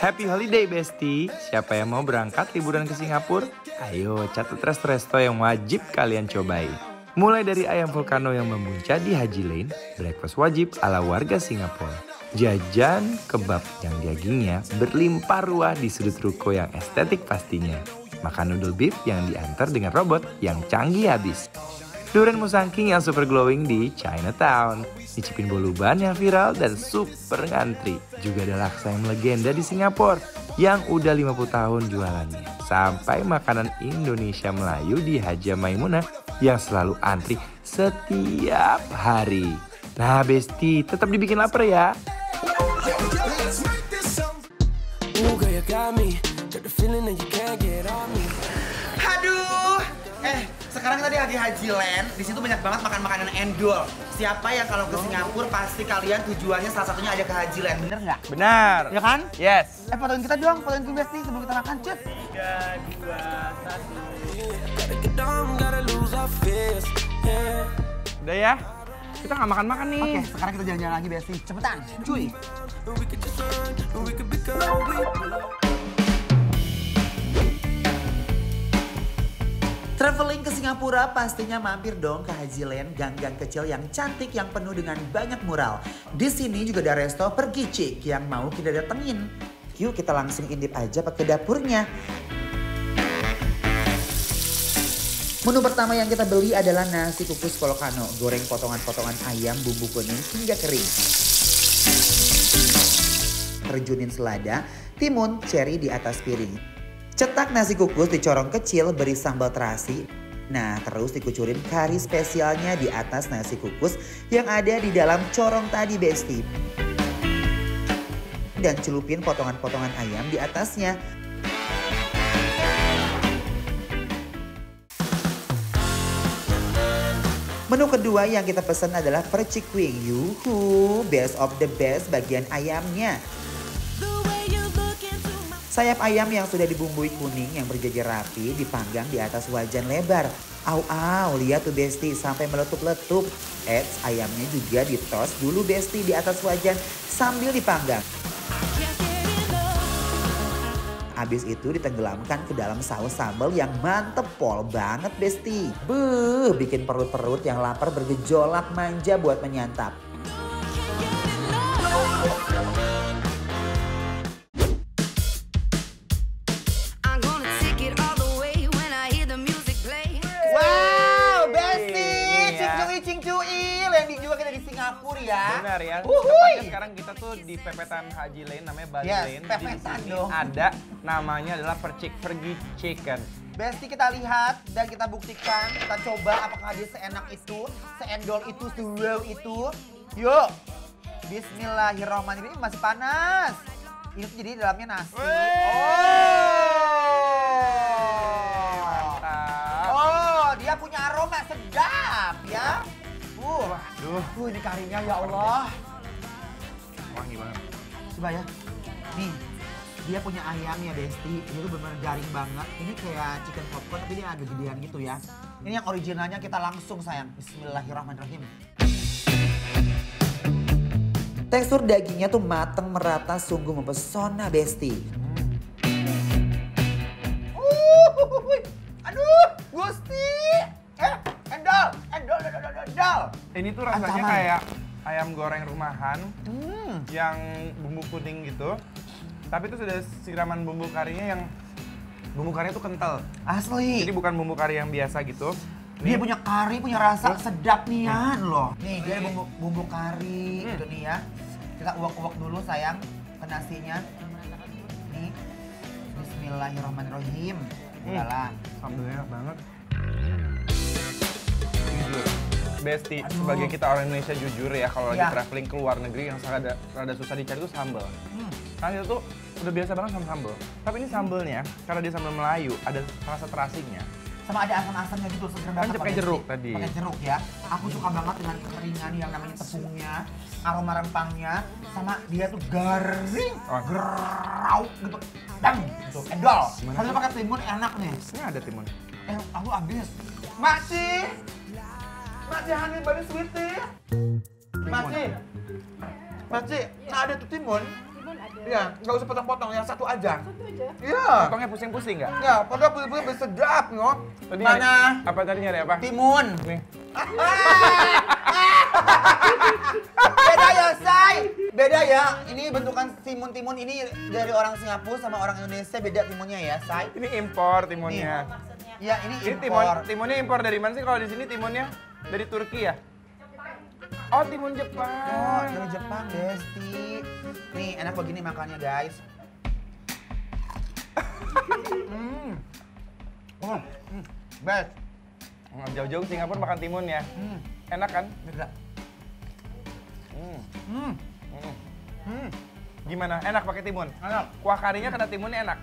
Happy holiday Besti. Siapa yang mau berangkat liburan ke Singapura? Ayo catat resto-resto yang wajib kalian cobain. Mulai dari ayam volcano yang membuncah di Haji Lane, breakfast wajib ala warga Singapura. Jajan kebab yang dagingnya berlimpah ruah di sudut ruko yang estetik pastinya. Makan noodle beef yang diantar dengan robot yang canggih habis. Durian musangking yang super glowing di Chinatown. Nyicipin boluban yang viral dan super ngantri. Juga ada laksa yang legenda di Singapura yang udah 50 tahun jualannya. Sampai makanan Indonesia Melayu di Haja Maimunah yang selalu antri setiap hari. Nah Besti, tetap dibikin lapar ya. Aduh, sekarang tadi di Haji Land, di situ banyak banget makan makanan endol. Siapa yang kalau ke Singapura pasti kalian tujuannya salah satunya ada ke Haji Land, bener nggak? Benar. Ya kan? Yes. Fotoin kita dong, fotoin gue Besti sebelum kita makan, cut. 3, 2, 1. Udah ya, kita nggak makan-makan nih. Oke, sekarang kita jalan-jalan lagi Besti, cepetan, cuy. Traveling ke Singapura pastinya mampir dong ke Haji Land, gang-gang kecil yang cantik yang penuh dengan banyak mural. Di sini juga ada resto Pergi Cik yang mau kita datengin. Yuk kita langsung intip aja ke dapurnya. Menu pertama yang kita beli adalah nasi kukus volcano, goreng potongan-potongan ayam bumbu kuning hingga kering. Terjunin selada, timun, ceri di atas piring. Cetak nasi kukus dicorong kecil beri sambal terasi. Nah terus dikucurin kari spesialnya di atas nasi kukus yang ada di dalam corong tadi Besti. Dan celupin potongan-potongan ayam di atasnya. Menu kedua yang kita pesan adalah percik wing. Yuhu, best of the best bagian ayamnya. Sayap ayam yang sudah dibumbui kuning yang berjejer rapi dipanggang di atas wajan lebar. Au, lihat tuh Besti sampai meletup-letup. Ayamnya juga ditos dulu Besti di atas wajan sambil dipanggang. Habis itu ditenggelamkan ke dalam saus sambal yang mantep pol banget Besti. Bikin perut-perut yang lapar bergejolak manja buat menyantap. Singapura ya. Benar ya. Tepatnya sekarang kita tuh di pepetan Haji Lane namanya Bali Lane. Pepetan dong. Ada namanya adalah Pergi Chicken. Besti kita lihat dan kita buktikan, kita coba apakah dia seenak itu, seendol itu, se-wow itu. Yuk. Bismillahirrahmanirrahim, masih panas. Ini tuh jadi dalamnya nasi. Mantap. Oh, dia punya aroma sedap ya. Waduh. Ini karinya ya Allah. Wangi banget. Coba ya. Nih, dia punya ayamnya Besti. Ini tuh benar garing banget. Ini kayak chicken popcorn tapi dia agak gedean gitu ya. Ini yang originalnya kita langsung sayang. Bismillahirrahmanirrahim. Tekstur dagingnya tuh mateng merata sungguh mempesona Besti. Aduh, Gusti. Endol. Ini tuh rasanya kayak ayam goreng rumahan yang bumbu kuning gitu. Tapi itu sudah siraman bumbu karinya yang bumbu karinya tuh kental. Asli. Jadi bukan bumbu kari yang biasa gitu. Dia punya kari, punya rasa sedap nian loh. Nih dia ada bumbu kari gitu nih ya. Kita uak-uak dulu sayang ke nasinya. Nih. Bismillahirrahmanirrahim. Udahlah. Sambelnya enak banget. Besti, sebagai kita orang Indonesia jujur ya, kalau lagi traveling ke luar negeri yang sangat rada susah dicari itu sambal. Karena itu tuh udah biasa banget sama sambal. Tapi ini sambelnya, karena dia sambal Melayu, ada rasa terasinya. Sama ada asam-asamnya gitu, seger banget. Kan pakai jeruk tadi. Pakai jeruk ya. Aku suka banget dengan kekeringan yang namanya tepungnya, aroma rempahnya, sama dia tuh garing, gerau gitu. Dang, gitu. Endol. Kalau pakai timun enak nih. Ini ada timun. Aku habis. Makcik honey bunny sweetie. Makcik, nggak ada tuh timun. Timun ada. Iya, nggak usah potong-potong, yang satu aja. Satu aja. Iya. Potongnya pusing-pusing nggak? Ya, padahal pusing-pusing sedap, no. Tadi Mana? nyari- Apa tadi nyari apa? Timun. Nih. Beda ya, Say. Beda ya. Ini bentukan timun-timun ini dari orang Singapura sama orang Indonesia beda timunnya ya, Say. Ini impor timunnya. Iya, ini Ini impor. timunnya impor dari mana sih? Kalau di sini timunnya dari Turki ya? Oh, timun Oh, Jepang. dari Jepang, Besti. Nih, enak begini makannya, guys. Best. Jauh-jauh Singapura makan timun ya. Enak kan? Beda. Gimana? Enak pakai timun? Enak. Kuah karinya kena timunnya enak.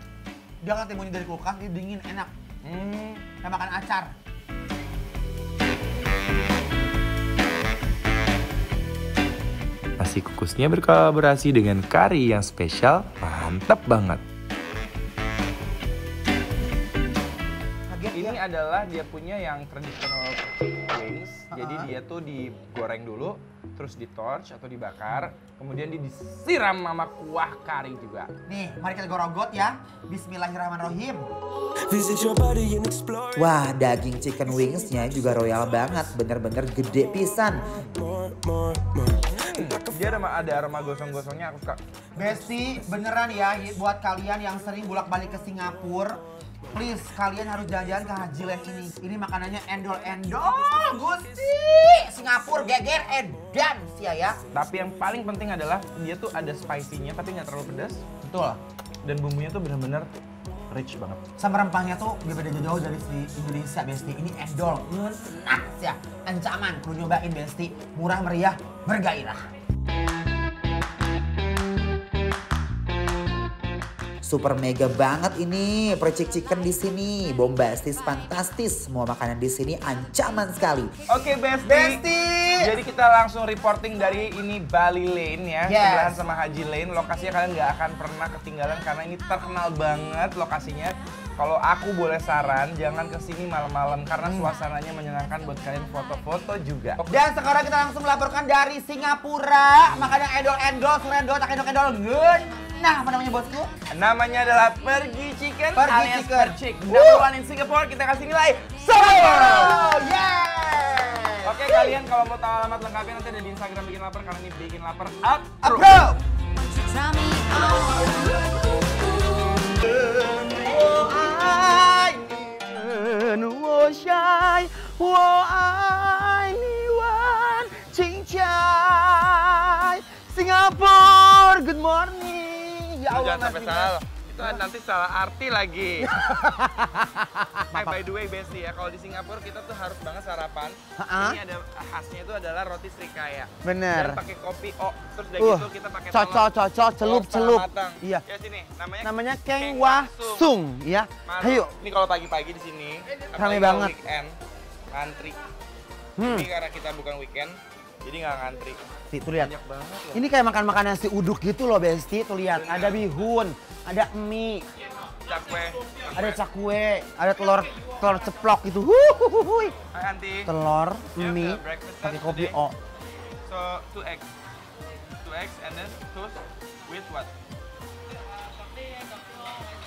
Dia kan timunnya dari kulkas, dia dingin, enak. Hmm. Kayak makan acar. Nasi kukusnya berkolaborasi dengan kari yang spesial, mantap banget. Kaget Ini ya. adalah dia punya yang traditional wings. Jadi dia tuh digoreng dulu, terus di torch atau dibakar, kemudian disiram sama kuah kari juga. Nih, mari kita gorogot ya. Bismillahirrahmanirrahim. Visit your body and explore Wah, daging chicken wingsnya juga royal banget, bener-bener gede pisan. more. Dia ada aroma gosong-gosongnya, aku suka. Besti, beneran ya buat kalian yang sering bolak-balik ke Singapura, please kalian harus jalan-jalan ke Haji Land ini. Ini makanannya endol-endol, Gusti. Singapura geger edan sih ya. Tapi yang paling penting adalah dia tuh ada spicy-nya tapi nggak terlalu pedas. Betul. Dan bumbunya tuh bener-bener rich banget. Sama rempahnya tuh beda jauh dari si Indonesia, Besti. Ini endol, ngenak ya. Ancaman, perlu nyobain, Besti. Murah meriah, bergairah. Super mega banget ini percik chicken di sini, bombastis, fantastis. Semua makanan di sini ancaman sekali. Oke, Besti. Besti! Jadi kita langsung reporting dari ini Bali Lane ya, Yes. sebelahan sama Haji Lane. Lokasinya kalian nggak akan pernah ketinggalan karena ini terkenal banget lokasinya. Kalau aku boleh saran, jangan kesini malam-malam karena suasananya menyenangkan buat kalian foto-foto juga. Dan sekarang kita langsung melaporkan dari Singapura. Makanan endol-endol, surendol, tak endol-endol. Nah, apa namanya bosku? Namanya adalah Pergi Chicken Pergi alias Chicken. Percik. Number one in Singapore, kita kasih nilai 10. Oh, yeah! Oke, kalian kalau mau tahu alamat lengkapnya nanti ada di Instagram Bikin Lapar karena ini Bikin Lapar Approve. Approve! Singapura, good morning. Ya Allah, Jangan sampai Mas salah Dimas. loh. Itu nanti salah arti lagi. By the way, Besti ya, kalau di Singapura kita tuh harus banget sarapan. Ha-ha. Ini ada khasnya itu adalah roti srikaya. Bener. Dan pakai kopi terus udah gitu kita pakai Cocok, celup. matang. Iya. Ya sini, Namanya Keng Wah Sung, ya. Mantap. Ayo. Ini kalau pagi-pagi di sini, Rame apalagi kalau banget. Weekend, ngantri. Ini karena kita bukan weekend, jadi nggak ngantri. Tuh lihat. Banyak banget loh. Ini kayak makan nasi uduk gitu loh, Besti. Tuh lihat, ada bihun, ada mie, Cakwe. ada cakwe, ada telur ceplok gitu. Hai Anti. Telur, Yeah, mie, the breakfast pakai lunch kopi today. O. So 2 eggs. 2 eggs and then toast with what?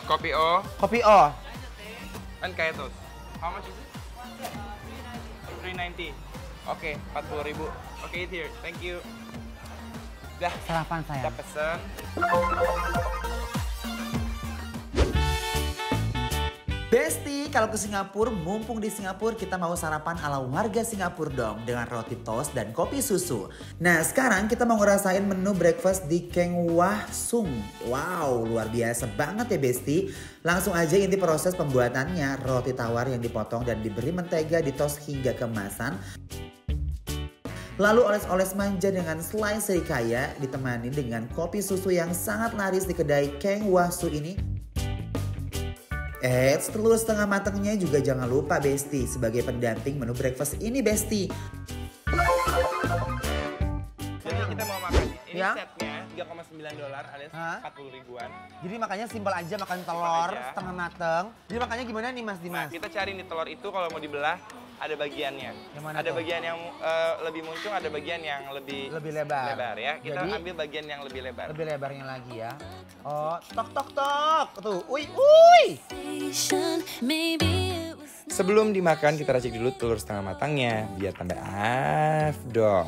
Kopi O Kopi O. and kaya toast. How much is it? 390. Oke, 40.000. Oke, it here. Thank you. Dah, Sarapan kita saya. pesen. Besti, kalau ke Singapura, mumpung di Singapura kita mau sarapan ala warga Singapura dong dengan roti toast dan kopi susu. Nah, sekarang kita mau ngerasain menu breakfast di Keng Wah Sung. Wow, luar biasa banget ya Besti. Langsung aja inti proses pembuatannya, roti tawar yang dipotong dan diberi mentega di toast hingga kemasan. Lalu oles-oles manja dengan slice serikaya ditemani dengan kopi susu yang sangat laris di kedai Keng Wah Sung ini. Telur setengah matangnya juga jangan lupa Besti sebagai pendamping menu breakfast ini Besti. Jadi kita mau makan ini Ya. setnya $3,9 alias Hah? 40 ribuan. Jadi makanya simpel aja makan telur aja. setengah mateng. Jadi makanya gimana nih Mas Nah, Dimas? kita cari nih telur itu kalau mau dibelah ada bagiannya. Yang mana Ada tuh? bagian yang lebih muncung, ada bagian yang lebih lebar. ya. Kita Jadi, ambil bagian yang lebih lebar. lebih lebarnya lagi ya. Oh, tok tok tok. Tuh, uy. Sebelum dimakan kita racik dulu telur setengah matangnya biar tambah afdol.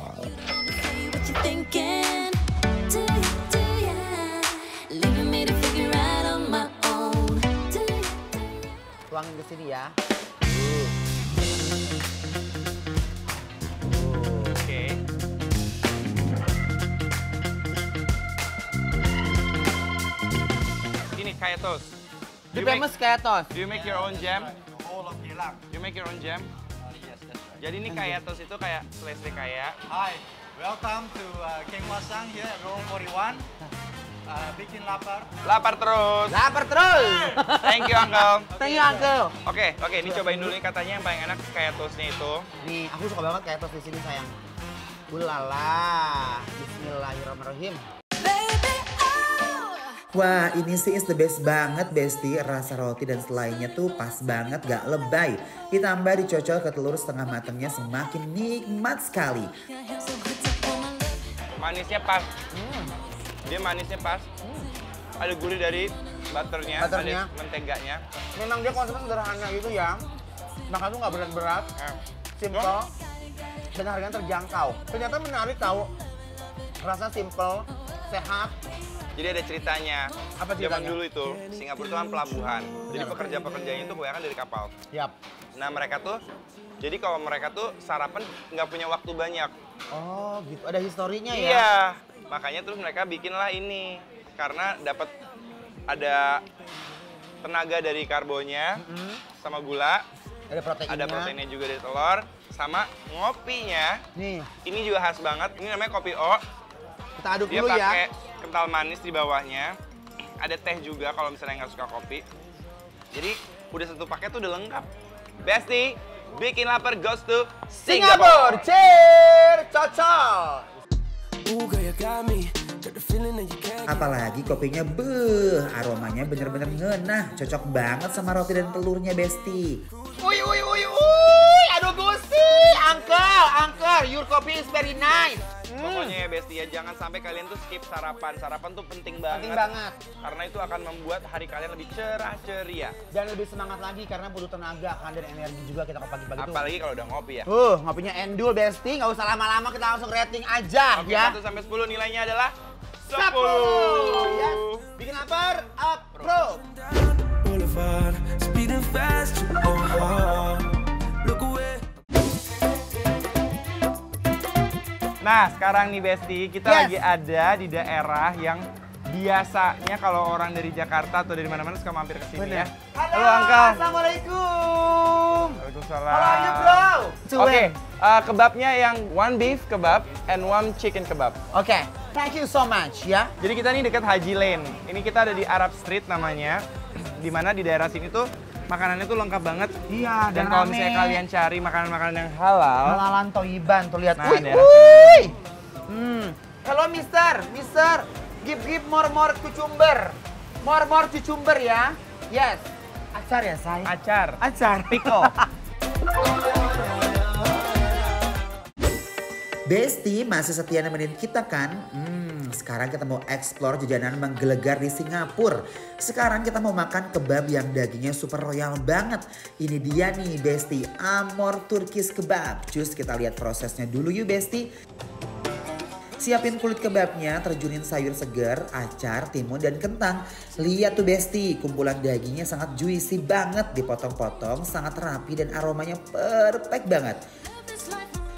Tuangin ke sini ya. Oke. Ini kayak toast. Di famous kayak toast. Do you make your own jam? You make your own jam? Jadi ini kayak toast itu kayak selesai kayak. Hi, welcome to King Wasang here at Room 41. Bikin lapar. Lapar terus. Lapar terus. Thank you, Uncle. Thank you, Uncle. Oke, ini cobain dulu nih katanya yang paling enak kayak toastnya itu. Nih, aku suka banget kayak toast di sini sayang. Ulala, Bismillahirrahmanirrahim. Wah, ini sih is the best banget Besti. Rasa roti dan selainya tuh pas banget, gak lebay. Ditambah dicocol ke telur setengah matangnya semakin nikmat sekali. Manisnya pas. Dia manisnya pas. Ada gurih dari butternya, Butternya. ada menteganya. Memang dia konsepnya sederhana gitu ya. Makan tuh nggak berat-berat, simple, dan harganya terjangkau. Ternyata menarik tahu. Rasa simple, sehat. Jadi ada ceritanya. Apa Zaman ceritanya? dulu itu, Singapura itu kan pelabuhan. Jadi pekerja-pekerjanya itu kebanyakan dari kapal. Yap. Nah mereka tuh, jadi kalau mereka tuh sarapan nggak punya waktu banyak. Oh gitu, ada historinya ya? Iya, makanya terus mereka bikinlah ini. Karena dapat ada tenaga dari karbonnya, sama gula, Ada proteinnya. ada proteinnya juga dari telur, sama ngopinya. Nih, Ini juga khas banget, ini namanya kopi O. kita aduk Dia dulu ya. pakai kental manis di bawahnya. Ada teh juga kalau misalnya nggak suka kopi. Jadi udah satu paket tuh udah lengkap. Besti, bikin lapar goes to Singapura, cheers, cocok. Ooh, girl, you got me. Got the feeling that you can't. Apalagi kopinya aromanya bener-bener ngenah. Cocok banget sama roti dan telurnya Besti. Uy, aduh Gusti, Uncle, your coffee is very nice. Pokoknya ya Besti ya, jangan sampai kalian tuh skip sarapan. Sarapan tuh penting banget. Penting banget. Karena itu akan membuat hari kalian lebih cerah ceria. Dan lebih semangat lagi karena butuh tenaga kan dan energi juga kita ke pagi-pagi tuh. Apalagi kalau udah ngopi ya. Ngopinya endul Besti, nggak usah lama-lama kita langsung rating aja Oke, ya. 1 sampai 10 nilainya adalah 10. Yes. Bikin lapar, approve. Boulevard, speeding fast, you go hard. Look away. Nah, sekarang nih Besti, kita Yes. lagi ada di daerah yang biasanya kalau orang dari Jakarta atau dari mana-mana suka mampir ke sini ya. Halo, Uncle. Assalamualaikum. Waalaikumsalam. How are you, bro? Oke, kebabnya yang one beef kebab and one chicken kebab. Oke, thank you so much ya. Jadi kita nih dekat Haji Lane. Ini kita ada di Arab Street namanya. Di mana di daerah sini tuh makanannya tuh lengkap banget. Iya, Dan kalau misalnya kalian cari makanan-makanan yang halal, halalan toiban tuh lihat. Nah, Uy, daerah uy. Hello Mister, give more cucumber. More cucumber ya. Yes. Acar ya, say. acar, pickle. Besti masih setia nemenin kita kan? Sekarang kita mau explore jajanan menggelegar di Singapura. Sekarang kita mau makan kebab yang dagingnya super royal banget. Ini dia nih Besti, Amor Turkish Kebab. Cus kita lihat prosesnya dulu yuk Besti. Siapin kulit kebabnya, terjunin sayur segar, acar, timun, dan kentang. Lihat tuh Besti, kumpulan dagingnya sangat juicy banget. Dipotong-potong, sangat rapi dan aromanya perfect banget.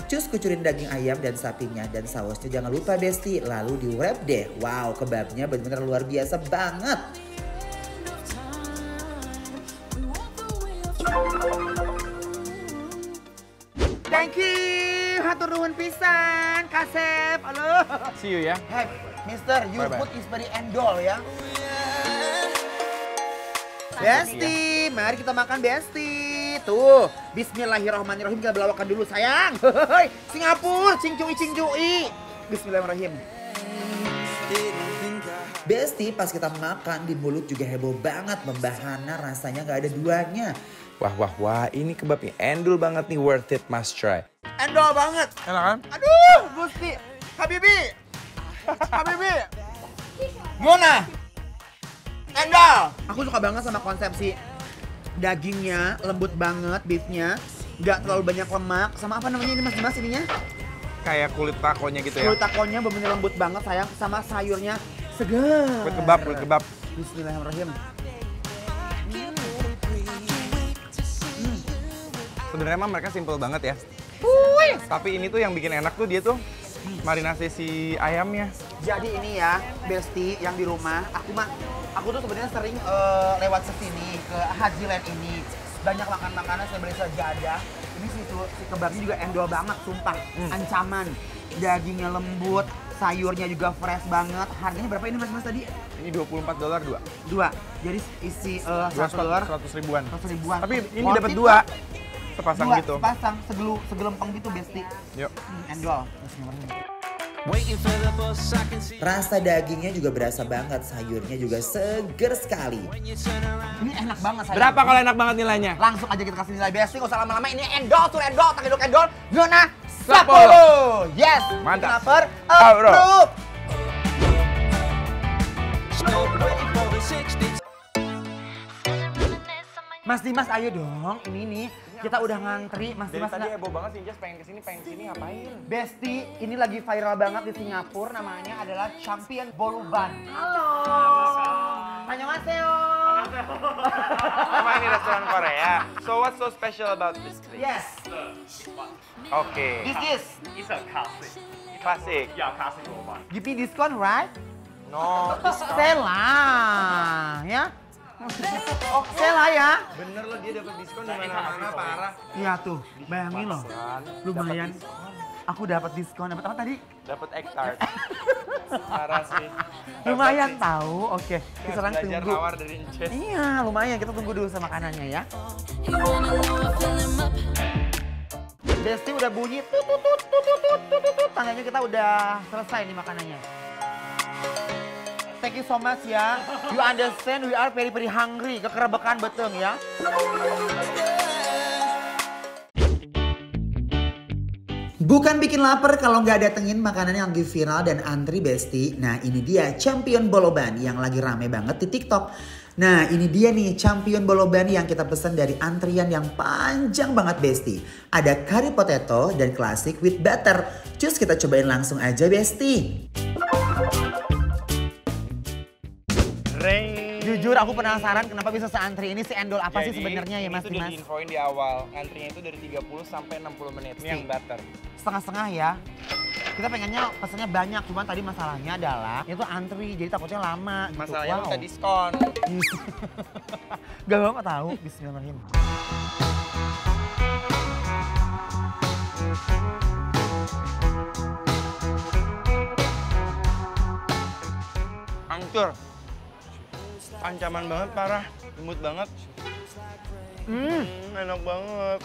Cus kucurin daging ayam dan sapinya dan sausnya jangan lupa Besti. Lalu di wrap deh. Wow, kebabnya benar-benar luar biasa banget. Thank you. Hatur nuhun pisan, Kasep. Halo. See you ya. Hey, Mister, your Bye-bye. food is very endol ya. Besti, mari kita makan Besti. Tuh, bismillahirrahmanirrahim, kita belawakan dulu sayang. Singapura, cingcui. Bismillahirrahmanirrahim. Besti, pas kita makan di mulut juga heboh banget, membahana, rasanya gak ada duanya. Wah, ini kebabnya endul banget nih, worth it, must try. Endol banget. Enak kan? Aduh, Gusti. Habibi. Habibi. Gimana? Endol. Aku suka banget sama konsepsi dagingnya, lembut banget beefnya. Nggak terlalu banyak lemak. Sama apa namanya ini mas ininya? Kayak kulit takonya gitu ya. Kulit takonya bener-bener lembut banget sayang. Sama sayurnya segar. Kulit kebab. Bismillahirrahmanirrahim. Sebenarnya emang mereka simple banget ya. Tapi ini tuh yang bikin enak tuh dia tuh marinasi si ayamnya. Jadi ini ya, Besti yang di rumah, aku tuh sebenarnya sering lewat kesini ke Haji Land ini. Banyak makan makanan saya beli sejadah. Ini si kebabnya juga endol banget, sumpah. Ancaman. Dagingnya lembut, sayurnya juga fresh banget. Harganya berapa ini mas tadi? Ini $24 Dua. Jadi isi satu telur 100 ribuan. 100 ribuan. Tapi ini Worth dapat it, dua. Pak. Sepasang Dua, gitu. sepasang, segelempeng gitu Besti. Yuk. Endol. Bismillahirrahmanirrahim. Waiting for the bus, I can see Rasa dagingnya juga berasa banget, sayurnya juga seger sekali. you turn around. Ini enak banget sayang. Berapa kalau enak banget nilainya? Langsung aja kita kasih nilai Besti, nggak usah lama-lama. Ini endol, tak endol, Yona 10. 10. Yes. Mantap. Kenapa? Approve. Approve. Snow, waiting for the 60s. Mas Dimas, ayo dong. Ini nih, kita udah ngantri. Mas Dari Dimas, tadi heboh banget sih, Jess pengen kesini ngapain? Besti, ini lagi viral banget di Singapura. Namanya adalah Champion Boluban. Halo. Annyeonghaseyo. Emang ini restoran Korea? So what's so special about this place? Yes. Oke. This is. It's a classic. Klasik. Yeah, classic robot. Give me discount, right? No. Selah, ya. Oh, Selah ya. Bener loh dia dapat diskon di mana-mana parah. Iya tuh, bayangin loh. Lumayan. Aku dapat diskon. Dapat apa tadi? Dapat egg tart. Parah sih. Lumayan tahu. Oke, kita sekarang Belajar tunggu. nawar dari Jess. Iya, lumayan. Kita tunggu dulu sama makanannya ya. You wanna know I fill 'em up. Besti udah bunyi tut. Tandanya kita udah selesai nih makanannya. Thank you so much ya. You understand we are very hungry. Kekerebekan beteng ya. Bukan bikin lapar kalau nggak datengin makanan yang lagi viral dan antri Besti. Nah ini dia Champion Boloban yang lagi rame banget di TikTok. Nah ini dia nih Champion Boloban yang kita pesan dari antrian yang panjang banget Besti. Ada curry potato dan klasik with butter. Cus kita cobain langsung aja Besti. Jujur aku penasaran kenapa bisa seantri ini si endol apa sih sebenarnya ya Mas Ini tuh udah Dimas? diinfoin di awal. Antrinya itu dari 30 sampai 60 menit. Ini yang butter. Setengah-setengah ya. Kita pengennya pesannya banyak, cuman tadi masalahnya adalah itu antri, jadi takutnya lama gitu. Masalahnya minta diskon. Gak mau tahu. Bismillahirrahmanirrahim. Hancur. Ancaman banget parah. Lembut banget. Enak banget.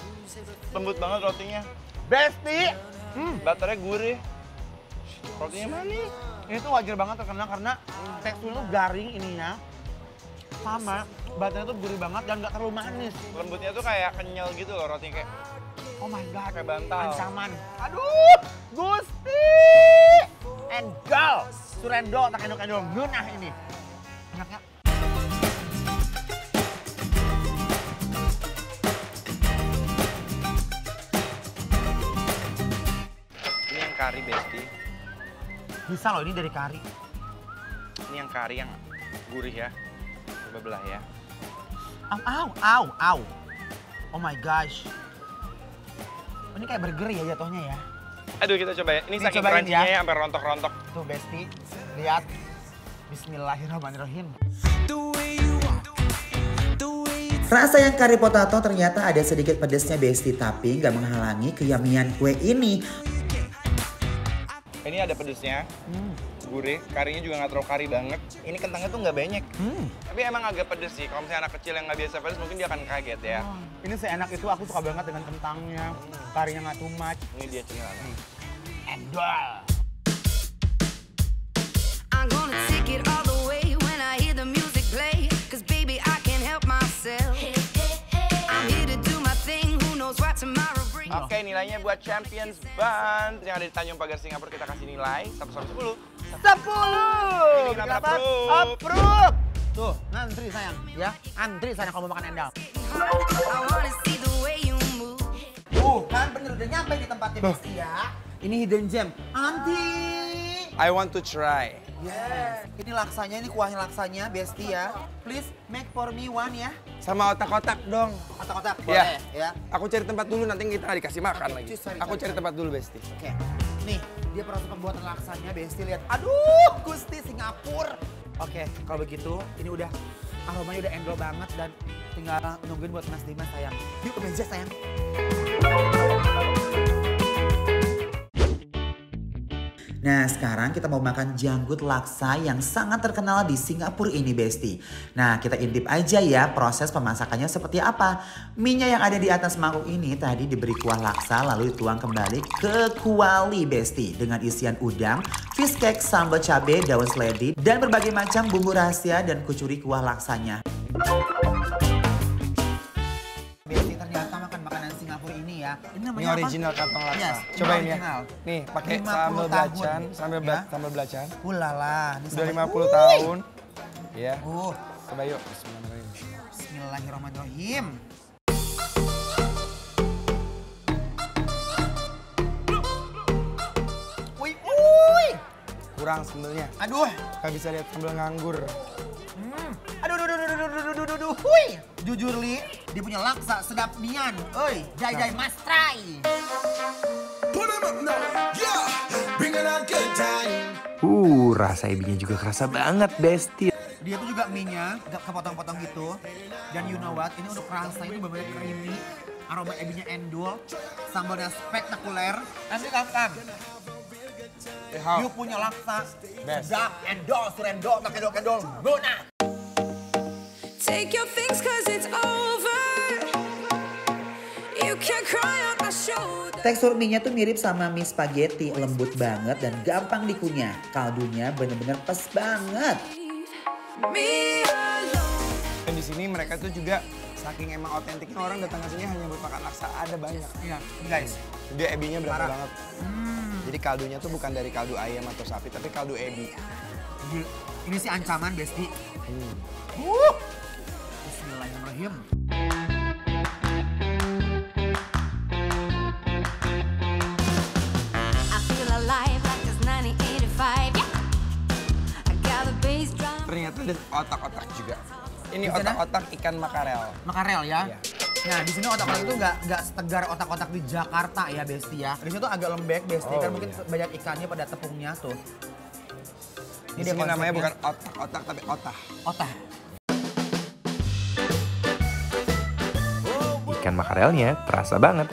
Lembut banget rotinya. Besti! Butternya gurih. Rotinya manis. Ini tuh wajar banget terkenal karena teksturnya tuh garing ininya. Sama, butternya tuh gurih banget dan gak terlalu manis. Lembutnya tuh kayak kenyal gitu loh rotinya kayak. Oh my god, Kayak bantal. ancaman. Aduh, Gusti! Endol, surendo, tak endol-endol, ngunah ini. Enaknya. Ini yang kari Besti. Bisa loh ini dari kari. Ini yang kari yang gurih ya. Coba belah ya. Au. Oh my gosh. Ini kayak burger ya jatuhnya ya. Aduh kita coba ya. Ini saking Dicobain crunchy-nya ya. ya sampai rontok-rontok. Tuh Besti, lihat. Bismillahirrahmanirrahim. The way you walk, the way you Rasa yang curry potato ternyata ada sedikit pedesnya Besti, tapi nggak menghalangi keyamian kue ini. Ini ada pedesnya. Gurih, karinya juga nggak terlalu kari banget. Ini kentangnya tuh nggak banyak. Tapi emang agak pedes sih. Kalau misalnya anak kecil yang nggak biasa pedes mungkin dia akan kaget ya. Ini seenak itu aku suka banget dengan kentangnya. Karinya nggak too much. Ini dia cemilannya. Endol. I'm gonna take it all the way nilainya buat Champions Bun yang ada di Tanjung Pagar, Singapura. Kita kasih nilai 1/10. 10. Bikin apa? Approve. Tuh, antri sayang, ya. Antri sana kalau mau makan endal. Kan bener udah nyampe di tempatnya Besti ya. Ini hidden gem. I want to try. Yes. Ini laksanya, ini kuahnya laksanya Besti ya. Please make for me one ya. Sama otak-otak dong. Otak-otak Iya. boleh ya. Aku cari tempat dulu, nanti kita nggak dikasih makan Oke, lagi. cari, Aku cari tempat dulu, Besti. Oke. Nih, dia proses pembuatan laksanya Besti lihat. Aduh, Gusti Singapura. Oke, kalau begitu ini udah aromanya udah endol banget dan tinggal nungguin buat Mas Dimas sayang. Yuk ke meja sayang. Nah sekarang kita mau makan janggut laksa yang sangat terkenal di Singapura ini Besti. Nah kita intip aja ya proses pemasakannya seperti apa. Minyak yang ada di atas mangkuk ini tadi diberi kuah laksa lalu dituang kembali ke kuali Besti. Dengan isian udang, fish cake, sambal cabai, daun seledri, dan berbagai macam bumbu rahasia dan kucuri kuah laksanya. Besti ternyata makan makanan Singapura ini ya. Ini namanya Ini original kantong laksa. Yes, Cobain ya. original. Nih, pakai 50 sambal tahun. belacan, Ya. sambal belacan. Ulala, ini Udah sambal- 50 tahun. Ya. Coba yuk. Bismillahirrahmanirrahim. Bismillahirrahmanirrahim. Wih. Kurang sambelnya. Aduh. Gak bisa lihat sambal nganggur. Aduh. Hui. Jujur Li, dia punya laksa sedap nian. Oi, jai mas try. Rasa ebinya juga kerasa banget, Besti. Dia tuh juga mie-nya gak kepotong-potong gitu. Dan you know what, ini untuk rasa itu bener-bener creamy. Aroma ebinya endul, sambalnya spektakuler. Nanti kakak, you punya laksa Best. sedap, endol, surendol, makedol, guna. Take your things cause it's over. You can cry on my shoulder. Tekstur mie-nya tuh mirip sama mie spaghetti, lembut banget dan gampang dikunyah. Kaldunya bener-bener pas banget. Me alone. Dan di sini mereka tuh juga saking emang otentiknya orang datang ke sini hanya buat makan laksa, ada banyak. Iya, guys. Dia ebinya berasa Parah. banget. Jadi kaldunya tuh bukan dari kaldu ayam atau sapi, tapi kaldu ebi. Ini sih ancaman, Besti. Bismillahirrahmanirrahim. I feel alive like it's 1985. Yeah. I got the bass drum. Ternyata ada otak-otak juga. Ini Di sana? otak-otak ikan makarel. Makarel ya. Iya. Nah di sini otak-otak itu nggak setegar otak-otak di Jakarta ya Besti ya. Di sini tuh agak lembek Besti Oh, kan mungkin iya. banyak ikannya pada tepungnya tuh. Di dia sini namanya konsepnya. bukan otak-otak tapi otah. Otak. Ikan makarelnya terasa banget.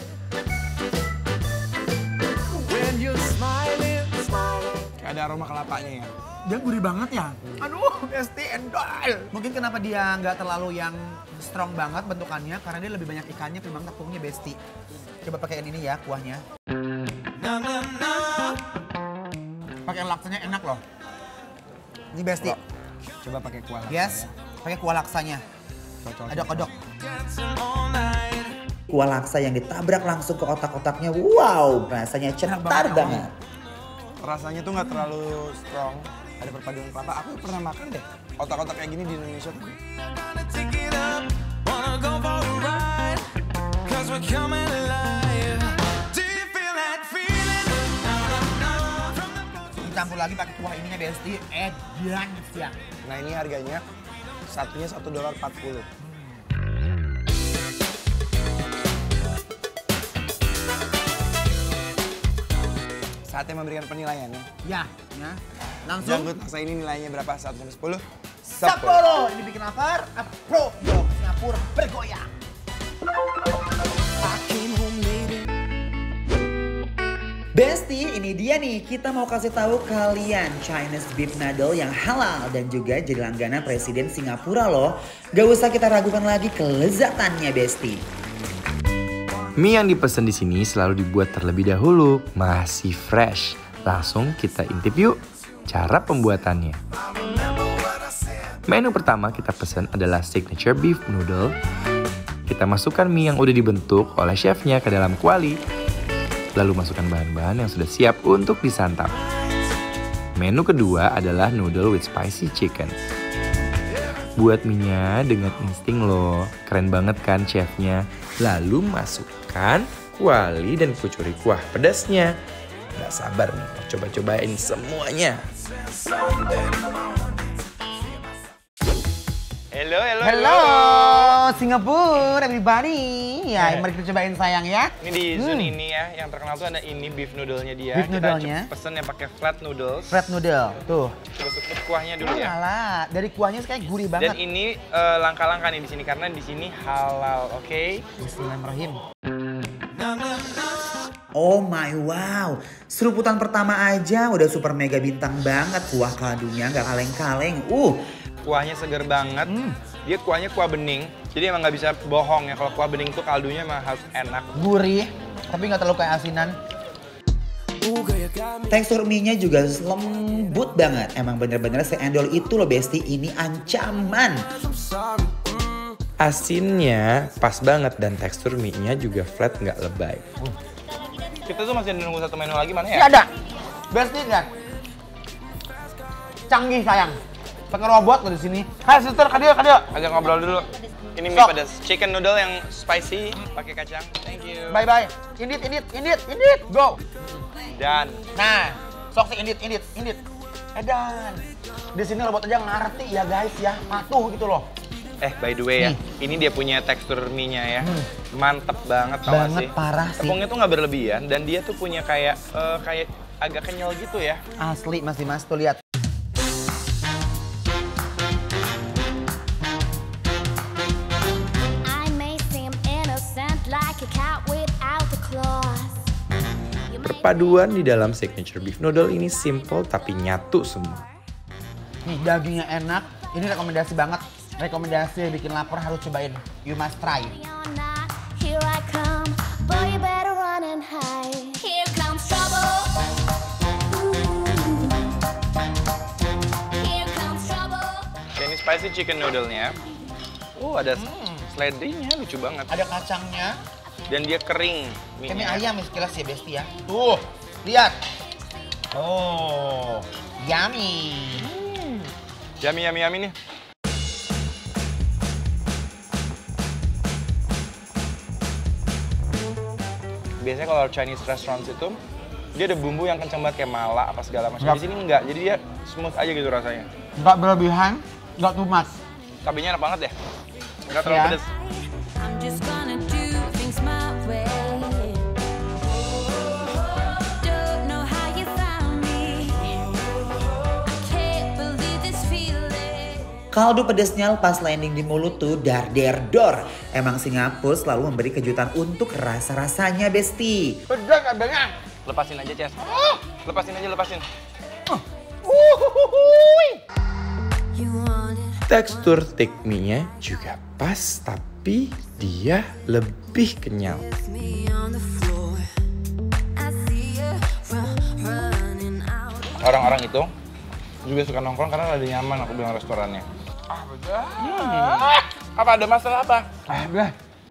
Kayak ada aroma kelapanya ya. Dia gurih banget ya. Aduh Besti endol. Mungkin kenapa dia nggak terlalu yang strong banget bentukannya karena dia lebih banyak ikannya ketimbang tepungnya Besti. Coba pakai yang ini ya kuahnya. Pakai laksanya enak loh. Ini Besti. Coba pakai kuah laksanya. Yes. Pakai kuah laksanya. Adok-adok. Kuah laksa yang ditabrak langsung ke otak-otaknya, wow rasanya cetar banget, banget. Rasanya tuh nggak terlalu strong. Ada perpaduan kelapa. Aku pernah makan deh otak-otak kayak gini di Indonesia. Dicampur lagi pakai kuah ininya Besti. Edan ya. Nah ini harganya satunya $1.40. Saatnya memberikan penilaiannya. Ya. Langsung. Janggut laksa ini nilainya berapa? 1 sampai 10? 10. Ini bikin lapar. Approve dong. Singapura bergoyang. Besti, ini dia nih, kita mau kasih tahu kalian Chinese beef noodle yang halal dan juga jadi langganan Presiden Singapura loh. Gak usah kita ragukan lagi kelezatannya Besti. Mie yang dipesan di sini selalu dibuat terlebih dahulu, masih fresh. Langsung kita intip yuk cara pembuatannya. Menu pertama kita pesan adalah signature beef noodle. Kita masukkan mie yang udah dibentuk oleh chefnya ke dalam kuali. lalu masukkan bahan-bahan yang sudah siap untuk disantap. Menu kedua adalah noodle with spicy chicken. Buat mie-nya dengan insting loh, keren banget kan chefnya. Lalu masukkan kuali dan kucuri kuah pedasnya. Gak sabar nih, mau coba-cobain semuanya. Hello, Singapura everybody. Ya, mari kita cobain sayang ya. Ini di Zun ini ya, yang terkenal tuh ada ini beef noodle-nya dia. Beef noodle-nya. Kita pesen yang pakai flat noodles. Flat noodle, tuh. Coba tutup kuahnya dulu ya. Alah, dari kuahnya kayak gurih banget. Dan ini langka-langka nih di sini karena di sini halal, oke? Bismillahirrahmanirrahim. Oh my wow, seruputan pertama aja udah super mega bintang banget. Kuah kaldunya nggak kaleng-kaleng. Kuahnya seger banget. Dia kuahnya kuah bening. Jadi emang nggak bisa bohong ya kalau kuah bening tuh kaldunya emang harus enak. Gurih, tapi nggak terlalu kayak asinan. Tekstur mie-nya juga lembut banget. Emang bener-bener seendol itu loh Besti, ini ancaman. Asinnya pas banget dan tekstur mie-nya juga flat nggak lebay. Kita tuh masih nunggu satu menu lagi, mana ya? Ini ada. Best kan? Canggih sayang. Pakai robot loh di sini. Hai sister, Kadil. Ajak ngobrol dulu. Ini mie Sok. pedas. Chicken noodle yang spicy, pakai kacang. Thank you. Bye. Indit. Go. Dan Nah, sok sih indit. Edan. Di sini robot aja ngerti ya guys ya. Patuh gitu loh. by the way ya, ini dia punya tekstur mie-nya ya. Mantep banget tau gak sih? Parah sih. Tepungnya tuh nggak berlebihan dan dia tuh punya kayak agak kenyal gitu ya. Asli masih mas tuh lihat. I may seem innocent like a cat without the claws. Perpaduan di dalam signature beef noodle ini simple tapi nyatu semua. Nih dagingnya enak. Ini rekomendasi banget. Rekomendasi bikin lapar harus cobain. You must try. You're not, here I come. Boy, you better run and hide. Here comes trouble. Here comes trouble. Ini spicy chicken noodle-nya. Ada seledrinya, lucu banget. Ada kacangnya. Dan dia kering Kayak mie mie-nya. ayam ya sekilas ya Besti ya. Tuh, lihat. Oh, yummy. Yummy nih. Biasanya kalau Chinese restaurants itu dia ada bumbu yang kencang banget kayak mala apa segala macam. Di sini enggak, jadi dia smooth aja gitu rasanya. Nggak berlebihan, nggak too much. Cabenya enak banget deh. Enggak terlalu Ya. pedes. I'm just gonna do things my way. Don't know how you found me. I can't believe this feeling. Kaldu pedesnya lepas landing di mulut tuh dar dor. Emang Singapura selalu memberi kejutan untuk rasa-rasanya Besti. Pedas adanya. Lepasin aja, Ces. Lepasin. You want it. Tekstur thick mie-nya juga pas, tapi dia lebih kenyal. Me on the floor. I see you running out. Orang-orang itu juga suka nongkrong karena ada nyaman, aku bilang restorannya. Apa ada masalah apa?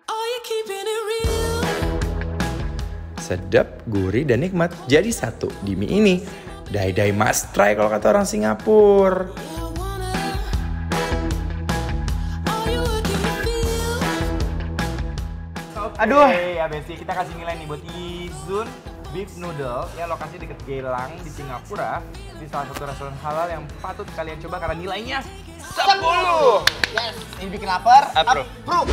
Oh, you keeping it real. Sedap, gurih, dan nikmat jadi satu di mie ini. Dai must try kalau kata orang Singapura. Aduh. Ya Besti, kita kasih nilai nih buat Izun Beef Noodle ya, lokasi deket Geylang di Singapura, di salah satu restoran halal yang patut kalian coba karena nilainya 10. Yes, ini bikin lapar. Approve. Approve.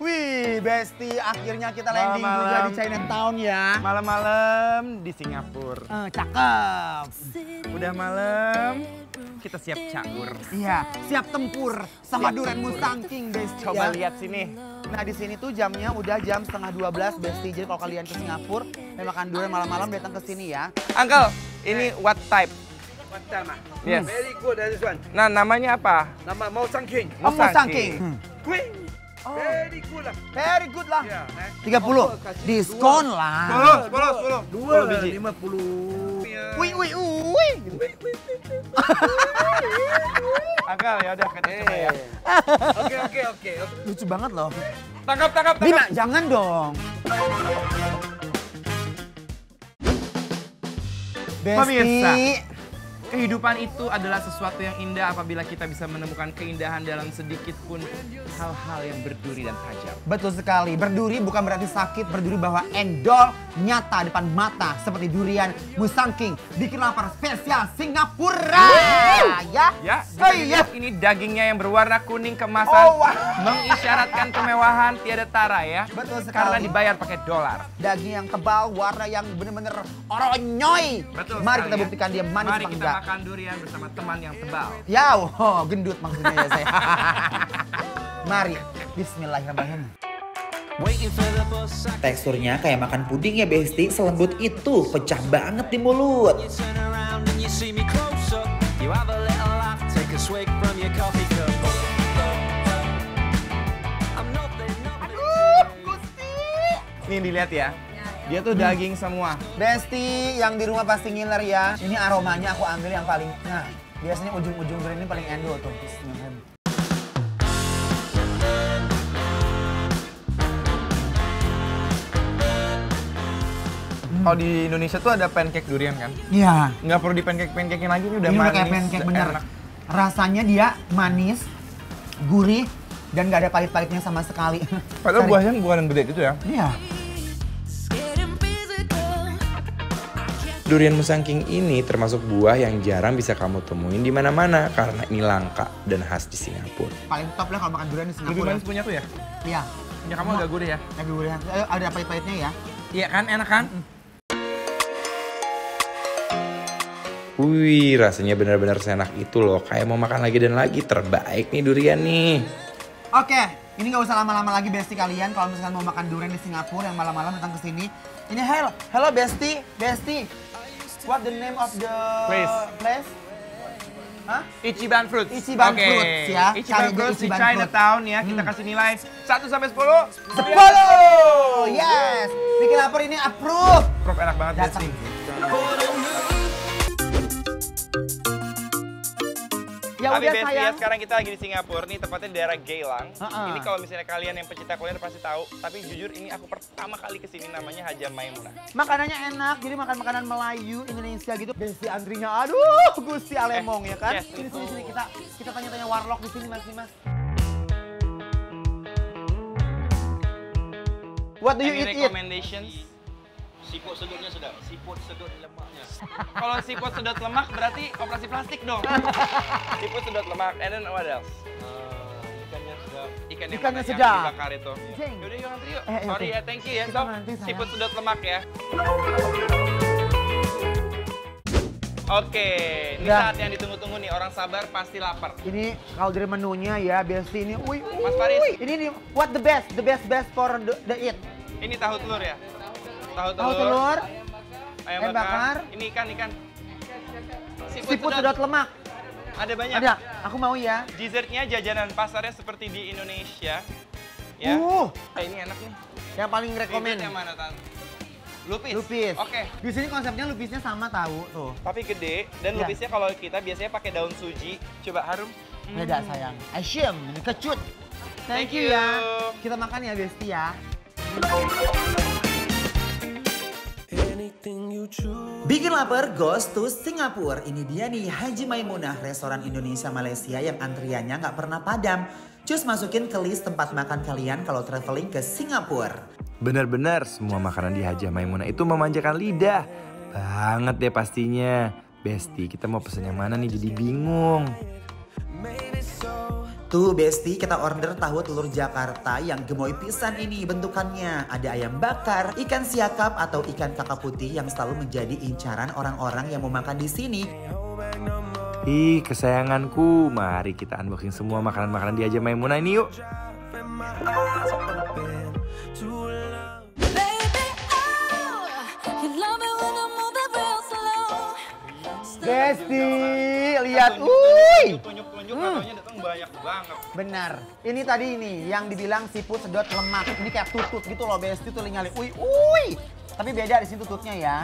Wih, Besti, akhirnya kita landing juga Malam-malam. di Chinatown ya. Malam-malam di Singapura. Cakep. Udah malam, kita siap campur. Iya, siap tempur sama Durian Mustang King, Besti. Coba ya. lihat sini. Nah di sini tuh jamnya udah jam 11:30 Besti. Jadi kalau kalian ke Singapura, makan durian malam-malam datang ke sini ya. Uncle, ini what type? What time? Yes. Very good this one. Nah, namanya apa? Nama Mustang King. Mustang King. Queen. Very good lah. Very good lah. Ya, 30. Diskon lah. 10. 10 biji. 50. Wih. Akal ya udah kita coba ya. Oke. Lucu banget loh. Tangkap. Bima, jangan dong. Pemirsa, Besti. kehidupan itu adalah sesuatu yang indah apabila kita bisa menemukan keindahan dalam sedikit pun hal-hal yang berduri dan tajam. Betul sekali. Berduri bukan berarti sakit. Berduri bahwa endol nyata depan mata. Seperti durian Musang King. Bikin lapar spesial Singapura. Ya? Ya, Oh iya. ini dagingnya yang berwarna kuning kemasan Oh, wah. mengisyaratkan kemewahan tiada tara ya. Betul sekali. Karena dibayar pakai dolar. Daging yang tebal, warna yang bener-bener oronyoy. Betul Mari sekali kita ya. buktikan dia manis Mari apa kita enggak. makan durian bersama teman yang tebal. Ya, gendut maksudnya ya saya. Mari, bismillahirrahmanirrahim. Teksturnya kayak makan puding ya Besti, selembut itu, pecah banget di mulut. Nih dilihat ya. Dia tuh daging semua. Besti yang di rumah pasti ngiler ya. Ini aromanya aku ambil yang paling, nah biasanya ujung-ujung durian ini paling endol tuh. Bismillahirrahmanirrahim. Kalau di Indonesia tuh ada pancake durian kan? Iya. Nggak perlu di pancake-pancakein lagi, ini udah Ini manis. udah kayak pancake bener. enak. Rasanya dia manis, gurih, dan gak ada pahit-pahitnya sama sekali. Padahal Sorry. buahnya bukan yang gede gitu ya. Iya. Getting physical. Durian Musang King ini termasuk buah yang jarang bisa kamu temuin di mana-mana karena ini langka dan khas di Singapura. Paling top lah kalau makan durian di Lebih Singapura. manis punya aku ya? Iya. Punya kamu agak gurih ya? Lagi gurih. Ada pahit-pahitnya ya. Iya kan, enak kan? Wih, rasanya benar-benar seenak itu loh. Kayak mau makan lagi dan lagi. Terbaik nih durian nih. Oke, ini nggak usah lama-lama lagi Besti kalian. Kalau misalkan mau makan durian di Singapura yang malam-malam datang ke sini. Ini hello Besti. What the name of the place? Hah? Ichiban Fruits. Ichiban Oke. Fruits ya. Cari Ichiban aja Fruits di Ichiban Chinatown ya. Kita kasih nilai 1 sampai 10. 10! Yes! Bikin lapar ini approve! Prof enak banget Datang. Besti. Ya Tapi udah Besti ya, sayang. sekarang kita lagi di Singapura nih, tepatnya di daerah Geylang. Ha-ha. Ini kalau misalnya kalian yang pecinta kuliner pasti tahu. Tapi jujur ini aku pertama kali kesini, namanya Haja Maimunah. Makanannya enak, jadi makan makanan Melayu, Indonesia gitu. Besti antrinya, aduh, Gusti Alemong ya kan? yes. Sini, kita tanya-tanya warlock di sini mas. What do you Any eat? recommendations? Siput sedutnya sedap. Siput sedut lemaknya. Kalau siput sedot lemak berarti operasi plastik dong. Siput sedot lemak, and then what else? Ikannya sedap. Ikan yang Ikannya mana sedap. yang dibakar itu. Jeng. Yaudah yuk antri yuk. Eh, Sorry oke. ya, thank you ya. Kita So, nanti, sayang. siput sedot lemak ya. Oke, ini Udah. saat yang ditunggu-tunggu nih. Orang sabar pasti lapar. Ini kalau dari menunya ya, Besti ini, Mas Faris. Ini nih, what the best for the eat? Ini tahu telur ya? Tahu Tahu telur, ayam ayam bakar. Ini ikan. siput sedot lemak. Ada banyak. Ada, aku mau ya. Dessertnya jajanan pasarnya seperti di Indonesia. Ya. Ini enak nih. Yang paling rekomen. Favorite yang mana, Tante? Lupis. Lupis. Oke. Di sini konsepnya lupisnya sama tahu tuh. Tapi gede dan Iya. lupisnya kalau kita biasanya pakai daun suji. Coba harum. Beda sayang. Asyam, ini kecut. Thank Thank you you. ya. Kita makan ya Besti ya. Anything you choose. Bikin lapar goes to Singapura. Ini dia nih Haji Maimunah, restoran Indonesia Malaysia yang antriannya nggak pernah padam. Cus masukin ke list tempat makan kalian kalau traveling ke Singapura. Benar-benar semua makanan di Haja Maimunah itu memanjakan lidah. Banget deh pastinya. Besti, kita mau pesen yang mana nih jadi bingung. Tuh Besti, kita order tahu telur Jakarta yang gemoy pisan ini bentukannya. Ada ayam bakar, ikan siakap atau ikan kakap putih yang selalu menjadi incaran orang-orang yang mau makan di sini. Ih, kesayanganku. Mari kita unboxing semua makanan-makanan di Haja Maimunah ini yuk. Baby, oh, you love me when I move it real slow. Besti, lihat. Tunjuk-tunjuk katanya datang banyak banget. Benar. Ini tadi ini yang dibilang siput sedot lemak. Ini kayak tutut gitu loh Besti tuh nyali. Tapi beda di sini tututnya ya.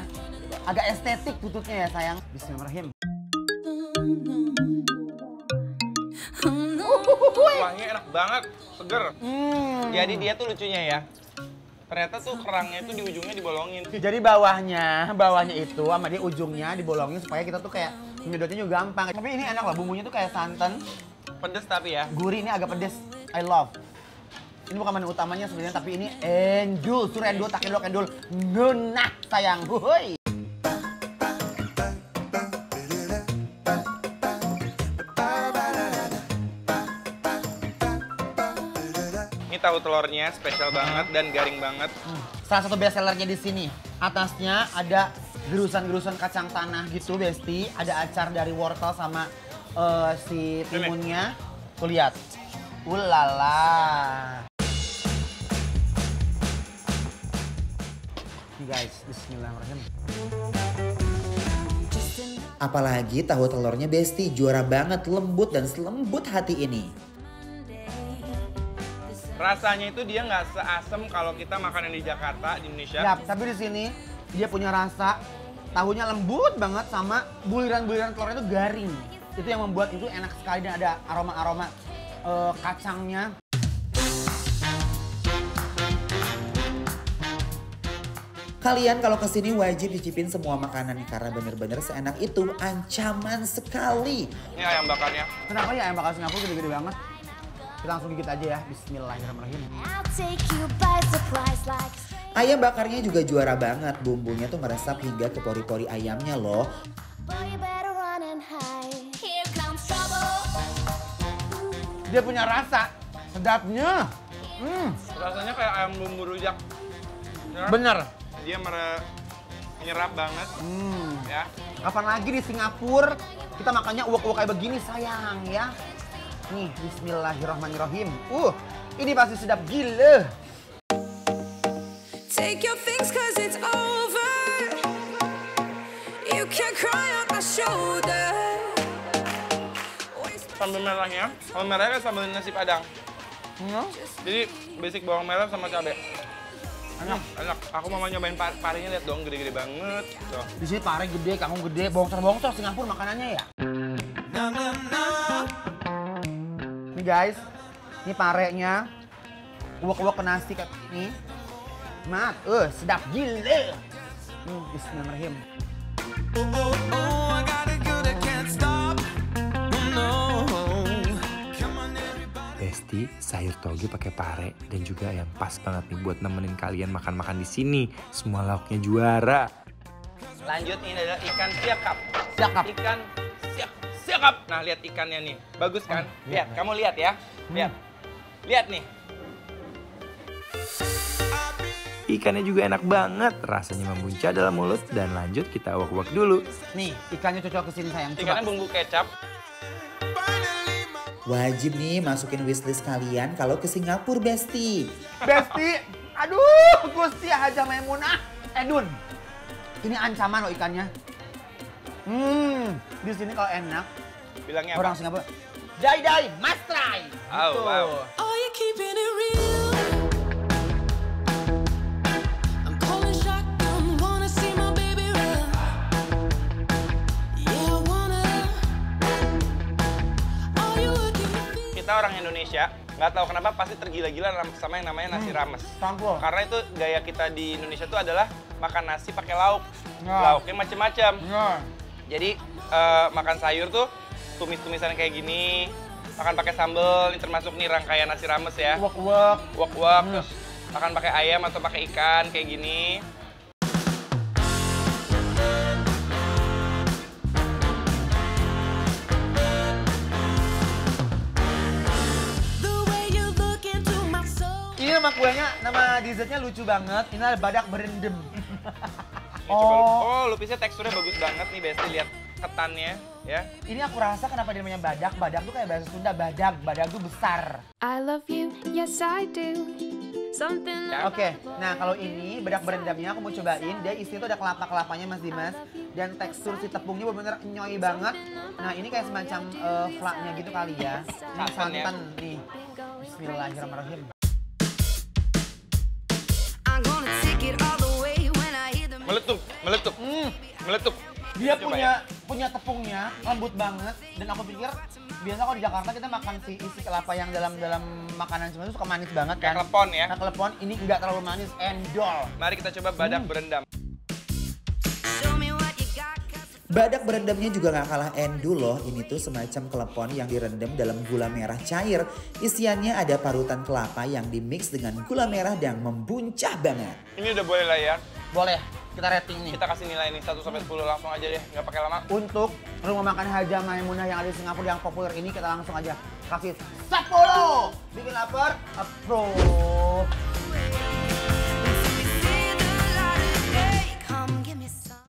Agak estetik tututnya ya sayang. Bismillahirrahmanirrahim. Kuahnya enak banget, seger. Jadi dia tuh lucunya ya. Ternyata tuh kerangnya tuh di ujungnya dibolongin. Jadi bawahnya itu sama dia ujungnya dibolongin supaya kita tuh kayak nyedotnya juga gampang. Tapi ini enak loh, bumbunya tuh kayak santan. Pedes tapi ya. Gurih, ini agak pedes. I love. Ini bukan menu utamanya sebenarnya, tapi ini endul, surendul, takendul, endul. Ngenah sayang, woi. Ini tahu telurnya spesial banget dan garing banget. Salah satu best sellernya di sini. Atasnya ada gerusan-gerusan kacang tanah gitu, Besti. Ada acar dari wortel sama si timunnya. Tuh lihat. Ulala. Nih guys, bismillahirrahmanirrahim. Apalagi tahu telurnya Besti juara banget, lembut dan selembut hati ini. Rasanya itu dia nggak seasem kalau kita makan yang di Jakarta, di Indonesia. Ya, tapi di sini dia punya rasa tahunya lembut banget sama buliran-buliran telurnya itu garing. Itu yang membuat itu enak sekali dan ada aroma-aroma kacangnya. Kalian kalau kesini wajib cicipin semua makanan nih karena bener-bener seenak itu, ancaman sekali. Ini ayam bakarnya. Kenapa ya ayam bakar Singapura gede-gede banget? Kita langsung gigit aja ya. Bismillahirrahmanirrahim. I'll take you by surprise like Ayam bakarnya juga juara banget, bumbunya tuh meresap hingga ke pori-pori ayamnya loh. boy, you better run and hide. Here comes trouble. Dia punya rasa sedapnya. Rasanya kayak ayam bumbu rujak. Ya, Bener. dia menyerap banget. Ya. Kapan lagi di Singapura kita makannya uwak-uwak kayak begini sayang ya. Nih, bismillahirrahmanirrahim. Ini pasti sedap gila. Take your things cause it's over. You can cry on my shoulder. Sambal merahnya, sambal merahnya kayak sambal nasi Padang. Jadi basic bawang merah sama cabai. Enak. Aku mau nyobain parinya, lihat dong, gede-gede banget. Tuh. Di sini pare gede, kangkung gede, bongsor-bongsor Singapura makanannya ya. Nih guys, ini parenya, uwak-uwak ke nasi kayak ini. Mat, sedap gila. Bismillahirrahmanirrahim. Oh, I got a girl that can't stop. No. Come on everybody. Besti, sayur toge pakai pare dan juga yang pas banget nih buat nemenin kalian makan-makan di sini. Semua lauknya juara. Lanjut, ini adalah ikan siakap. Ikan siakap. Nah, lihat ikannya nih. Bagus kan? Lihat, kamu lihat ya. Lihat nih. Ikannya juga enak banget, rasanya membuncah dalam mulut dan lanjut kita uak-uak dulu. Nih, ikannya cocok ke sini sayang. Ikannya bumbu kecap. Wajib nih masukin wishlist kalian kalau ke Singapura, Besti. Besti, aduh, Gusti Haja Maimunah, Edun. Ini ancaman loh ikannya. Di sini kalau enak, Bilangnya orang apa? Singapura, dai, must try. Oh, Gitu. wow. Oh, you keeping it real. I'm calling shotgun, wanna see my baby run. Yeah, I wanna. Are you looking to feel? Kita orang Indonesia, nggak tahu kenapa pasti tergila-gila sama yang namanya nasi rames. Campur. Karena itu gaya kita di Indonesia tuh adalah makan nasi pakai lauk. Ya. Lauknya macam-macam. Ya. Jadi makan sayur tuh tumis-tumisan kayak gini. Makan pakai sambal, ini termasuk nih rangkaian nasi rames ya. Uwak-uwak. Wok-wok, terus makan pakai ayam atau pakai ikan kayak gini. The way you look into my soul. Ini nama kuenya, nama dessertnya lucu banget. Ini adalah badak berendam. Ini coba lupisnya teksturnya bagus banget nih Besti, lihat ketannya ya. Ini aku rasa kenapa dia namanya badak. Badak tuh kayak bahasa Sunda, badak. Badak tuh besar. I love you, yes I do. Something Ya. Oke, nah kalau ini badak berendamnya aku mau cobain. Dia isinya tuh ada kelapa-kelapanya Mas Dimas. Dan tekstur si tepungnya bener-bener nyoy banget. Nah ini kayak semacam flaknya gitu kali ya. Ini Santan ya. santan nih. Bismillahirrahmanirrahim. I'm gonna take it all the way when I hear the Meletup. Dia Coba punya punya tepungnya, lembut banget. Dan aku pikir biasa kalau di Jakarta kita makan si isi kelapa yang dalam makanan semua itu suka manis banget kan. Kayak klepon ya. Nah, klepon ini nggak terlalu manis, endol. Mari kita coba badak berendam. Badak berendamnya juga gak kalah endul loh. Ini tuh semacam klepon yang direndam dalam gula merah cair. Isiannya ada parutan kelapa yang dimix dengan gula merah dan membuncah banget. Ini udah boleh lah ya. Boleh, kita rating nih. Kita kasih nilai nih 1 sampai 10 langsung aja deh, nggak pakai lama. Untuk rumah makan Haja Maimunah yang ada di Singapura yang populer ini kita langsung aja kasih 10. Bikin lapar, approve.